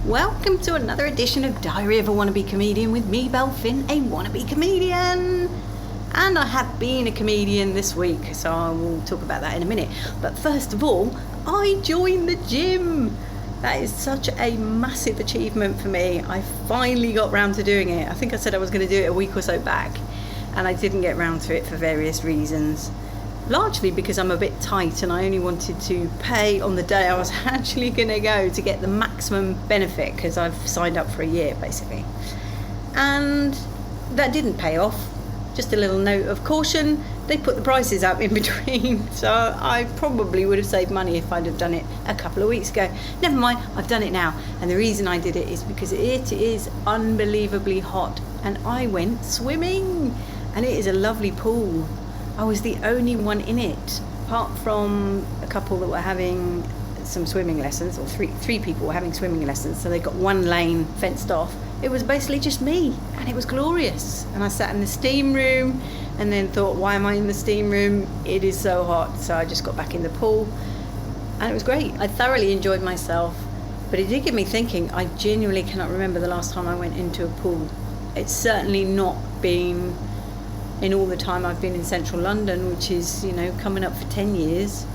Welcome to another edition of Diary of a Wannabe Comedian with me, Belle, a wannabe comedian. And I have been a comedian this week, so I will talk about that in a minute. But first of all, I joined the gym. That is such a massive achievement for me. I finally got round to doing it. I think I said I was going to do it a week or so back, and I didn't get round to it for various reasons. Largely because I'm a bit tight and I only wanted to pay on the day I was actually going to go to get the maximum benefit, because I've signed up for a year basically. And that didn't pay off. Just a little note of caution, they put the prices up in between, so I probably would have saved money if I'd have done it a couple of weeks ago. Never mind, I've done it now, and the reason I did it is because it is unbelievably hot and I went swimming, and it is a lovely pool. I was the only one in it, apart from a couple that were having some swimming lessons, or three people were having swimming lessons, so they got one lane fenced off. It was basically just me, and it was glorious. And I sat in the steam room and then thought, why am I in the steam room? It is so hot. So I just got back in the pool, and it was great. I thoroughly enjoyed myself, but it did get me thinking. I genuinely cannot remember the last time I went into a pool. It's certainly not been in all the time I've been in central London, which is, coming up for 10 years.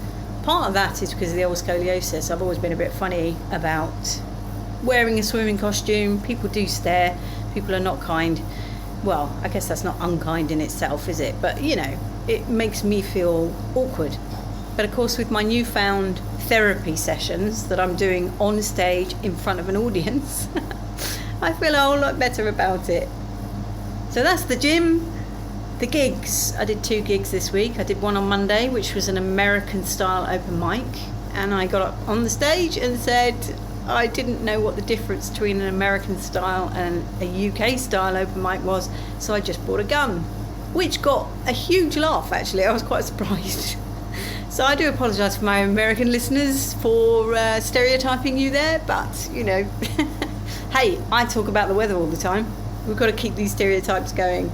Part of that is because of the old scoliosis. I've always been a bit funny about wearing a swimming costume. People do stare. People are not kind. Well, I guess that's not unkind in itself, is it? But, it makes me feel awkward. But of course, with my newfound therapy sessions that I'm doing on stage in front of an audience, I feel a whole lot better about it. So that's the gym. The gigs, I did 2 gigs this week. I did one on Monday, which was an American style open mic, and I got up on the stage and said I didn't know what the difference between an American style and a UK style open mic was, so I just bought a gun, which got a huge laugh actually. I was quite surprised. So I do apologise for my American listeners for stereotyping you there, but hey, I talk about the weather all the time. We've got to keep these stereotypes going.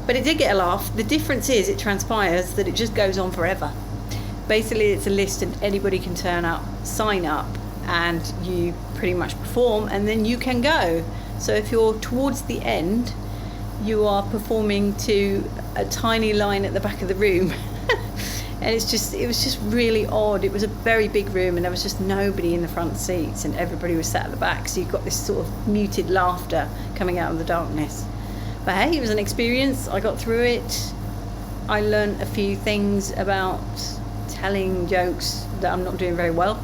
But it did get a laugh. The difference is, it transpires that it just goes on forever. Basically, it's a list and anybody can turn up, sign up, and you pretty much perform, and then you can go. So if you're towards the end, you are performing to a tiny line at the back of the room. And it was just really odd. It was a very big room and there was just nobody in the front seats and everybody was sat at the back. So you've got this sort of muted laughter coming out of the darkness. But hey, it was an experience. I got through it. I learned a few things about telling jokes that I'm not doing very well.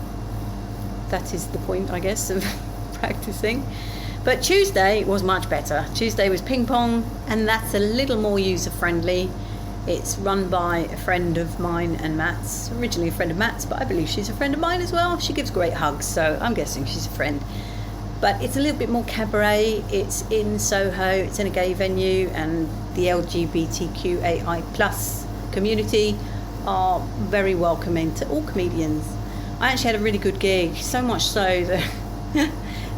That is the point, I guess, of practicing. But Tuesday was much better. Tuesday was ping pong, and that's a little more user-friendly. It's run by a friend of mine and Matt's. Originally a friend of Matt's, but I believe she's a friend of mine as well. She gives great hugs, so I'm guessing she's a friend. But it's a little bit more cabaret. It's in Soho, it's in a gay venue, and the LGBTQAI+ community are very welcoming to all comedians. I actually had a really good gig, so much so that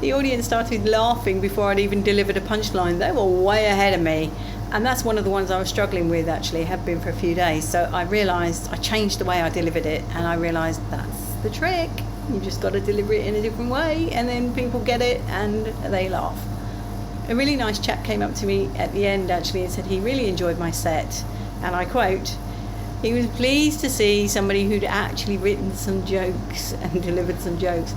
the audience started laughing before I'd even delivered a punchline. They were way ahead of me, and that's one of the ones I was struggling with actually, have been for a few days. So I realised, I changed the way I delivered it, and I realised that's the trick. You just got to deliver it in a different way, and then people get it and they laugh. A really nice chap came up to me at the end actually and said he really enjoyed my set, and I quote, he was pleased to see somebody who'd actually written some jokes and delivered some jokes.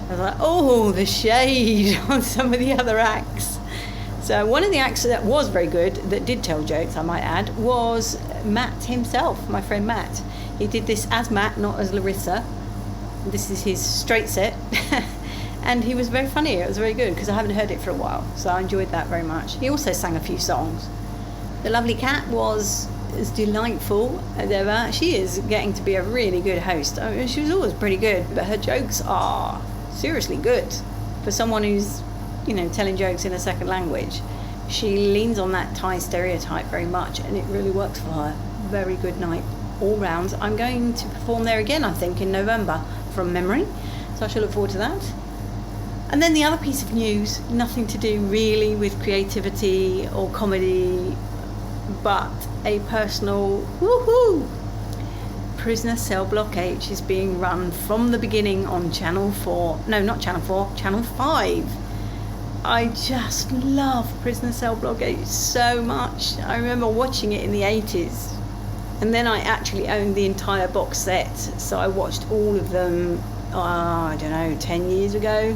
I was like, oh, the shade on some of the other acts. So one of the acts that was very good, that did tell jokes I might add, was Matt himself, my friend Matt. He did this as Matt, not as Larissa. This is his straight set. And he was very funny. It was very good because I haven't heard it for a while, so I enjoyed that very much. He also sang a few songs. The lovely Cat was as delightful as ever. She is getting to be a really good host. I mean, she was always pretty good, but her jokes are seriously good for someone who's telling jokes in a second language. She leans on that Thai stereotype very much, and it really works for her. Very good night all round. I'm going to perform there again, I think, in November from memory, so I shall look forward to that. And then the other piece of news, nothing to do really with creativity or comedy, but a personal woohoo Prisoner Cell Block H is being run from the beginning on Channel 4. No, not Channel 4, Channel 5. I just love Prisoner Cell Block H so much. I remember watching it in the 80s. And then I actually owned the entire box set. So I watched all of them, I don't know, 10 years ago.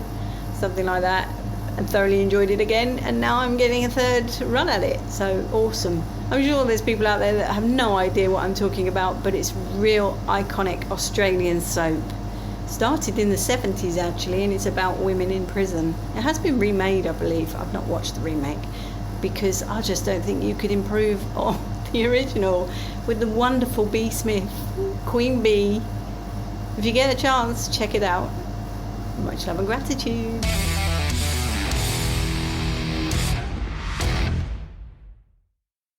Something like that. And thoroughly enjoyed it again. And now I'm getting a third run at it. So awesome. I'm sure there's people out there that have no idea what I'm talking about, but it's real iconic Australian soap. Started in the 70s actually, and it's about women in prison. It has been remade, I believe. I've not watched the remake because I just don't think you could improve on the original with the wonderful Bea Smith, Queen Bee. If you get a chance, check it out. Much love and gratitude.